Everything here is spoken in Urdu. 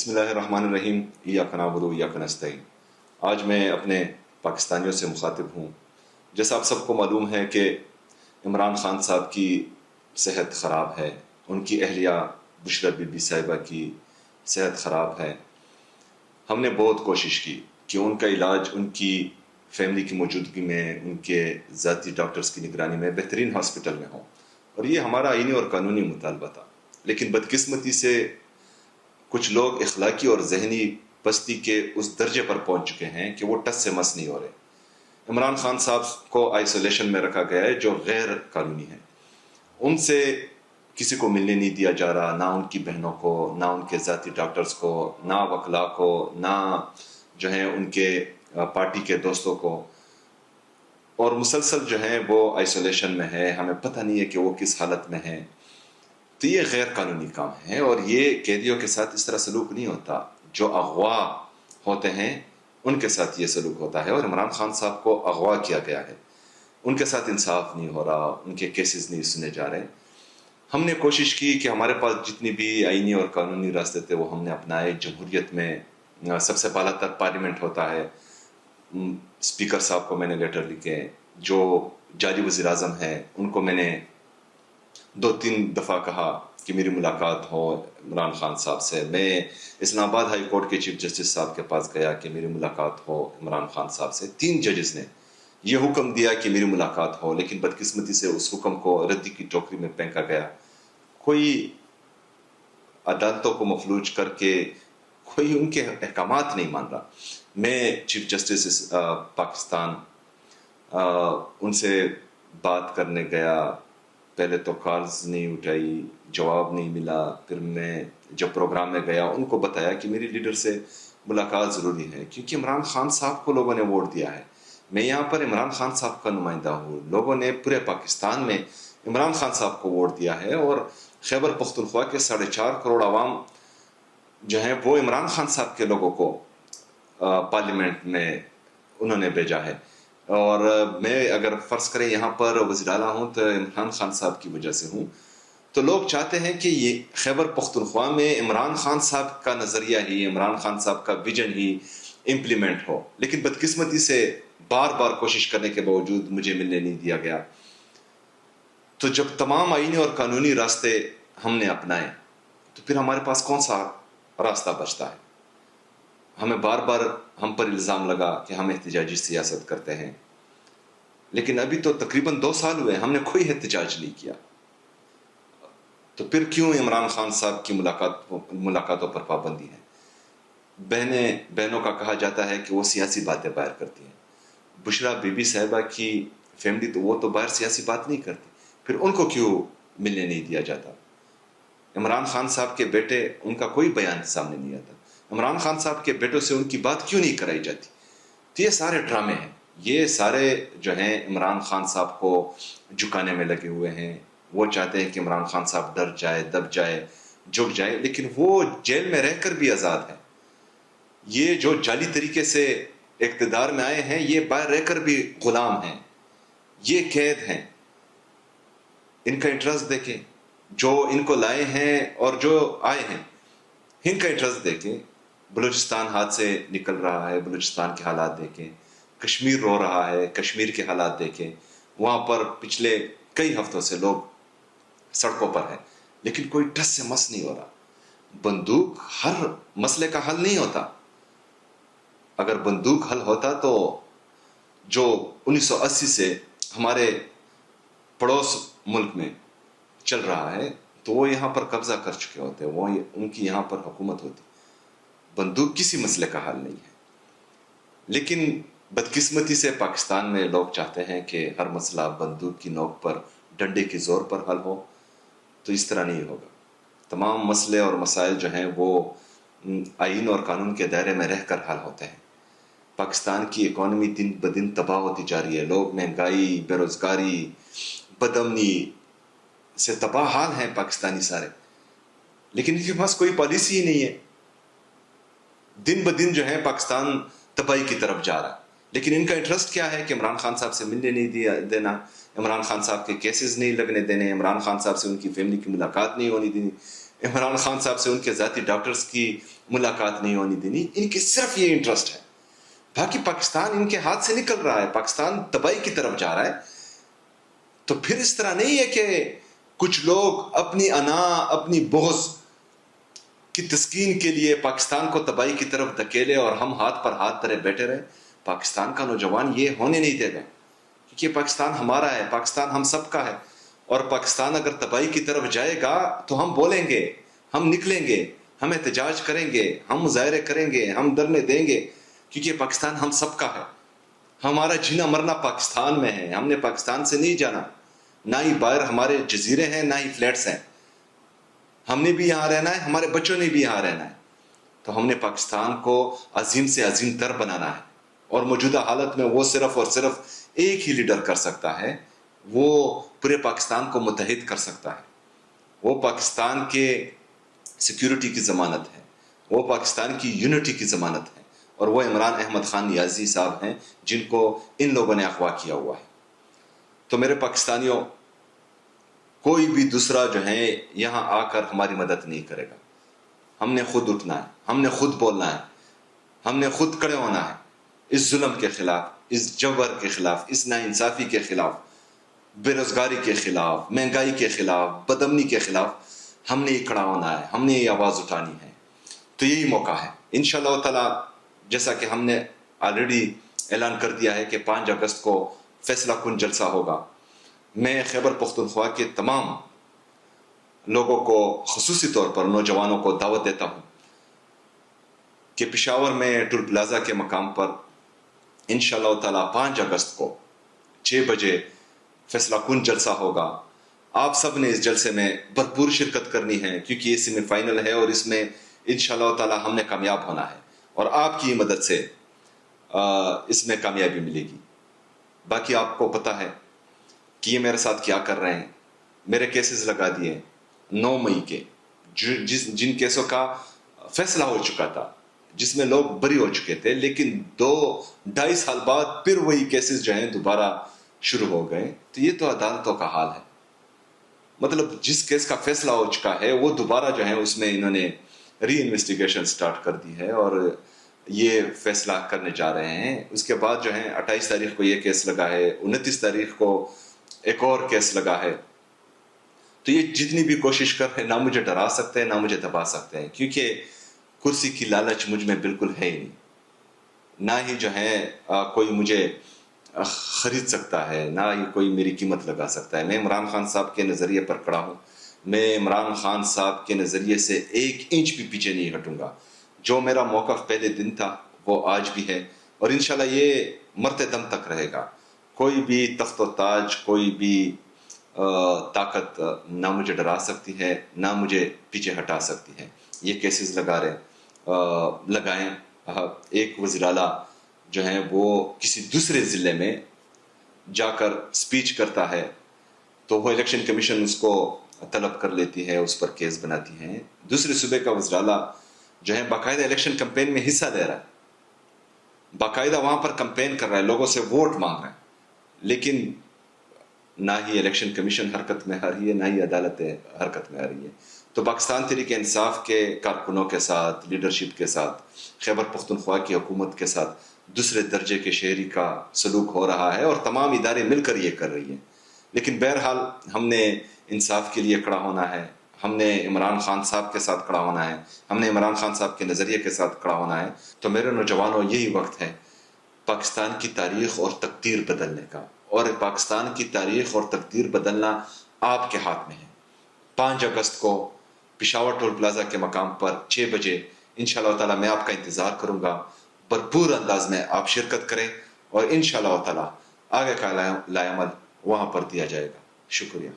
بسم اللہ الرحمن الرحیم ایاک نعبد و ایاک نستعین۔ آج میں اپنے پاکستانیوں سے مخاطب ہوں۔ جیسا آپ سب کو معلوم ہے کہ عمران خان صاحب کی صحت خراب ہے، ان کی اہلیہ بشریٰ بی بی صاحبہ کی صحت خراب ہے۔ ہم نے بہت کوشش کی کہ ان کا علاج ان کی فیملی کی موجودگی میں، ان کے ذاتی ڈاکٹرز کی نگرانی میں بہترین ہاسپٹل میں ہوں، اور یہ ہمارا آئینی اور قانونی مطالبہ تھا۔ لیکن بدقسمتی سے کچھ لوگ اخلاقی اور ذہنی پستی کے اس درجے پر پہنچ چکے ہیں کہ وہ ٹس سے مس نہیں ہو رہے۔ عمران خان صاحب کو آئسولیشن میں رکھا گیا ہے جو غیر قانونی ہے۔ ان سے کسی کو ملنے نہیں دیا جا رہا، نہ ان کی بہنوں کو، نہ ان کے ذاتی ڈاکٹرز کو، نہ وکلاء کو، نہ جو ہیں ان کے پارٹی کے دوستوں کو، اور مسلسل جو ہیں وہ آئسولیشن میں ہے۔ ہمیں پتہ نہیں ہے کہ وہ کس حالت میں ہے۔ تو یہ غیر قانونی کام ہے، اور یہ قیدیوں کے ساتھ اس طرح سلوک نہیں ہوتا۔ جو اغوا ہوتے ہیں ان کے ساتھ یہ سلوک ہوتا ہے، اور عمران خان صاحب کو اغوا کیا گیا ہے۔ ان کے ساتھ انصاف نہیں ہو رہا، ان کے کیسز نہیں سنے جا رہے۔ ہم نے کوشش کی کہ ہمارے پاس جتنی بھی آئینی اور قانونی راستے تھے وہ ہم نے اپنائے۔ جمہوریت میں سب سے بالا تر پارلیمنٹ ہوتا ہے، اسپیکر صاحب کو میں نے لیٹر لکھے، جو جعلی وزیر اعظم ہیں ان کو میں نے 2-3 دفعہ کہا کہ میری ملاقات ہو عمران خان صاحب سے۔ میں اسلام آباد ہائی کورٹ کے چیف جسٹس صاحب کے پاس گیا کہ میری ملاقات ہو عمران خان صاحب سے۔ 3 ججز نے یہ حکم دیا کہ میری ملاقات ہو، لیکن بدقسمتی سے اس حکم کو ردی کی ٹوکری میں پھینکا گیا۔ کوئی عدالتوں کو مفلوج کر کے کوئی ان کے احکامات نہیں مان رہا۔ میں چیف جسٹس پاکستان ان سے بات کرنے گیا، پہلے تو کالز نہیں اٹھائی، جواب نہیں ملا۔ پھر میں جب پروگرام میں گیا ان کو بتایا کہ میری لیڈر سے ملاقات ضروری ہے، کیونکہ عمران خان صاحب کو لوگوں نے ووٹ دیا ہے۔ میں یہاں پر عمران خان صاحب کا نمائندہ ہوں۔ لوگوں نے پورے پاکستان میں عمران خان صاحب کو ووٹ دیا ہے، اور خیبر پختونخوا کے 4.5 کروڑ عوام جو ہیں وہ عمران خان صاحب کے لوگوں کو پارلیمنٹ میں انہوں نے بھیجا ہے۔ اور میں اگر فرض کریں یہاں پر وزیر اعلیٰ ہوں تو عمران خان صاحب کی وجہ سے ہوں۔ تو لوگ چاہتے ہیں کہ یہ خیبر پختونخوا میں عمران خان صاحب کا نظریہ ہی، عمران خان صاحب کا ویژن ہی امپلیمنٹ ہو، لیکن بدقسمتی سے بار بار کوشش کرنے کے باوجود مجھے ملنے نہیں دیا گیا۔ تو جب تمام آئینی اور قانونی راستے ہم نے اپنائے تو پھر ہمارے پاس کون سا راستہ بچتا ہے؟ ہمیں بار بار ہم پر الزام لگا کہ ہم احتجاجی سیاست کرتے ہیں، لیکن ابھی تو تقریباً 2 سال ہوئے ہم نے کوئی احتجاج نہیں کیا۔ تو پھر کیوں عمران خان صاحب کی ملاقاتوں پر پابندی ہے؟ بہنوں کا کہا جاتا ہے کہ وہ سیاسی باتیں باہر کرتی ہیں۔ بشریٰ بی بی صاحبہ کی فیملی تو وہ تو باہر سیاسی بات نہیں کرتی، پھر ان کو کیوں ملنے نہیں دیا جاتا؟ عمران خان صاحب کے بیٹے، ان کا کوئی بیان سامنے نہیں آتا۔ عمران خان صاحب کے بیٹوں سے ان کی بات کیوں نہیں کرائی جاتی؟ تو یہ سارے ڈرامے ہیں، یہ سارے جو ہیں عمران خان صاحب کو جھکانے میں لگے ہوئے ہیں۔ وہ چاہتے ہیں کہ عمران خان صاحب ڈر جائے، دب جائے، جھک جائے، لیکن وہ جیل میں رہ کر بھی آزاد ہیں۔ یہ جو جعلی طریقے سے اقتدار میں آئے ہیں یہ باہر رہ کر بھی غلام ہیں، یہ قید ہیں۔ ان کا انٹرسٹ دیکھیں، جو ان کو لائے ہیں اور جو آئے ہیں ان کا انٹرسٹ دیکھیں۔ بلوچستان ہاتھ سے نکل رہا ہے، بلوچستان کے حالات دیکھیں۔ کشمیر رو رہا ہے، کشمیر کے حالات دیکھیں۔ وہاں پر پچھلے کئی ہفتوں سے لوگ سڑکوں پر ہیں، لیکن کوئی ٹس سے مس نہیں ہو رہا۔ بندوق ہر مسئلے کا حل نہیں ہوتا۔ اگر بندوق حل ہوتا تو جو 1980 سے ہمارے پڑوس ملک میں چل رہا ہے تو وہ یہاں پر قبضہ کر چکے ہوتے، وہ ان کی یہاں پر حکومت ہوتی۔ بندوق کسی مسئلے کا حل نہیں ہے، لیکن بدقسمتی سے پاکستان میں لوگ چاہتے ہیں کہ ہر مسئلہ بندوق کی نوک پر، ڈنڈے کے زور پر حل ہو، تو اس طرح نہیں ہوگا۔ تمام مسئلے اور مسائل جو ہیں وہ آئین اور قانون کے دائرے میں رہ کر حل ہوتے ہیں۔ پاکستان کی اکانومی دن بدن تباہ ہوتی جا رہی ہے۔ لوگ مہنگائی، بے روزگاری، بدامنی سے تباہ حال ہیں پاکستانی سارے، لیکن ان کے پاس کوئی پالیسی ہی نہیں ہے۔ دن بدن جو ہے پاکستان تباہی کی طرف جا رہا ہے، لیکن ان کا انٹرسٹ کیا ہے کہ عمران خان صاحب سے ملنے نہیں دینا، عمران خان صاحب کے کیسز نہیں لگنے دینے، عمران خان صاحب سے ان کی فیملی کی ملاقات نہیں ہونی دینی۔ عمران خان صاحب سے ان کے ذاتی ڈاکٹرز کی ملاقات نہیں ہونی دینی. ان کی صرف یہ انٹرسٹ ہے. باقی پاکستان ان کے ہاتھ سے نکل رہا ہے, پاکستان تباہی کی طرف جا رہا ہے. تو پھر اس طرح نہیں ہے کہ کچھ لوگ اپنی انا, اپنی بغض کی تسکین کے لیے پاکستان کو تباہی کی طرف دھکیلے اور ہم ہاتھ پر ہاتھ دھرے بیٹھے رہے. پاکستان کا نوجوان یہ ہونے نہیں دے گا, کیونکہ پاکستان ہمارا ہے, پاکستان ہم سب کا ہے. اور پاکستان اگر تباہی کی طرف جائے گا تو ہم بولیں گے, ہم نکلیں گے, ہم احتجاج کریں گے, ہم مظاہرے کریں گے, ہم دھرنے دیں گے, کیونکہ پاکستان ہم سب کا ہے. ہمارا جینا مرنا پاکستان میں ہے, ہم نے پاکستان سے نہیں جانا. نہ ہی باہر ہمارے جزیرے ہیں, نہ ہی فلیٹس ہیں. ہم نے بھی یہاں رہنا ہے, ہمارے بچوں نے بھی یہاں رہنا ہے. تو ہم نے پاکستان کو عظیم سے عظیم تر بنانا ہے. اور موجودہ حالت میں وہ صرف اور صرف ایک ہی لیڈر کر سکتا ہے, وہ پورے پاکستان کو متحد کر سکتا ہے. وہ پاکستان کے سیکیورٹی کی ضمانت ہے, وہ پاکستان کی یونٹی کی ضمانت ہے, اور وہ عمران احمد خان نیازی صاحب ہیں جن کو ان لوگوں نے اغوا کیا ہوا ہے. تو میرے پاکستانیوں, کوئی بھی دوسرا جو ہے یہاں آ کر ہماری مدد نہیں کرے گا. ہم نے خود اٹھنا ہے, ہم نے خود بولنا ہے, ہم نے خود کھڑے ہونا ہے اس ظلم کے خلاف, اس جبر کے خلاف, اس ناانصافی کے خلاف, بے روزگاری کے خلاف, مہنگائی کے خلاف, بدامنی کے خلاف. ہم نے کھڑا ہونا ہے, ہم نے یہ آواز اٹھانی ہے. تو یہی موقع ہے انشاءاللہ تعالی. جیسا کہ ہم نے آلریڈی اعلان کر دیا ہے کہ 5 اگست کو فیصلہ کن جلسہ ہوگا. میں خیبر پختونخوا کے تمام لوگوں کو, خصوصی طور پر نوجوانوں کو دعوت دیتا ہوں کہ پشاور میں ٹول پلازا کے مقام پر انشاءاللہ تعالی 5 اگست کو 6 بجے فیصلہ کن جلسہ ہوگا. آپ سب نے اس جلسے میں بھرپور شرکت کرنی ہے, کیونکہ یہ سیمی فائنل ہے اور اس میں انشاءاللہ تعالی ہم نے کامیاب ہونا ہے, اور آپ کی مدد سے اس میں کامیابی ملے گی. باقی آپ کو پتہ ہے کہ یہ میرے ساتھ کیا کر رہے ہیں. میرے کیسز لگا دیے 9 مئی کے, جن کیسوں کا فیصلہ ہو چکا تھا, جس میں لوگ بری ہو چکے تھے, لیکن 2-2.5 سال بعد پھر وہی کیسز جو ہیں دوبارہ شروع ہو گئے. تو یہ تو عدالتوں کا حال ہے. مطلب جس کیس کا فیصلہ ہو چکا ہے وہ دوبارہ جو ہے اس میں انہوں نے ری انویسٹیگیشن سٹارٹ کر دی ہے, اور یہ فیصلہ کرنے جا رہے ہیں. اس کے بعد جو ہے 28 تاریخ کو یہ کیس لگا ہے, 29 تاریخ کو ایک اور کیس لگا ہے. تو یہ جتنی بھی کوشش کر رہے ہیں, نہ مجھے ڈرا سکتے ہیں, نہ مجھے دبا سکتے ہیں, کیونکہ کرسی کی لالچ مجھ میں بالکل ہے ہی نہیں. نہ ہی جو ہے کوئی مجھے خرید سکتا ہے, نہ ہی کوئی میری قیمت لگا سکتا ہے. میں عمران خان صاحب کے نظریے پر کھڑا ہوں. میں عمران خان صاحب کے نظریے سے 1 انچ بھی پیچھے نہیں ہٹوں گا. جو میرا موقف پہلے دن تھا وہ آج بھی ہے, اور انشاءاللہ یہ مرتے دم تک رہے گا. کوئی بھی تخت و تاج, کوئی بھی طاقت نہ مجھے ڈرا سکتی ہے, نہ مجھے پیچھے ہٹا سکتی ہے. یہ کیسز لگائیں. ایک وزیر اعلیٰ جو ہیں وہ کسی دوسرے ضلع میں جا کر سپیچ کرتا ہے تو وہ الیکشن کمیشن اس کو طلب کر لیتی ہے, اس پر کیس بناتی ہیں. دوسرے صوبے کا وزیر اعلیٰ جو ہے باقاعدہ الیکشن کمپین میں حصہ لے رہا ہے, باقاعدہ وہاں پر کمپین کر رہا ہے, لوگوں سے ووٹ مانگ رہا ہے, لیکن نہ ہی الیکشن کمیشن حرکت میں آ رہی ہے, نہ ہی عدالتیں حرکت میں آ رہی ہے. تو پاکستان تحریک انصاف کے کارکنوں کے ساتھ, لیڈرشپ کے ساتھ, خیبر پختونخوا کی حکومت کے ساتھ دوسرے درجے کے شہری کا سلوک ہو رہا ہے, اور تمام ادارے مل کر یہ کر رہی ہیں. لیکن بہرحال ہم نے انصاف کے لیے کھڑا ہونا ہے, ہم نے عمران خان صاحب کے ساتھ کھڑا ہونا ہے, ہم نے عمران خان صاحب کے نظریے کے ساتھ کھڑا ہونا ہے. تو میرے نوجوانوں, یہی وقت ہے پاکستان کی تاریخ اور تقدیر بدلنے کا, اور پاکستان کی تاریخ اور تقدیر بدلنا آپ کے ہاتھ میں ہے. 5 اگست کو پشاور ٹول پلازا کے مقام پر 6 بجے انشاءاللہ تعالی میں آپ کا انتظار کروں گا. بھرپور انداز میں آپ شرکت کریں, اور انشاءاللہ تعالی آگے کا لائے عمل وہاں پر دیا جائے گا. شکریہ.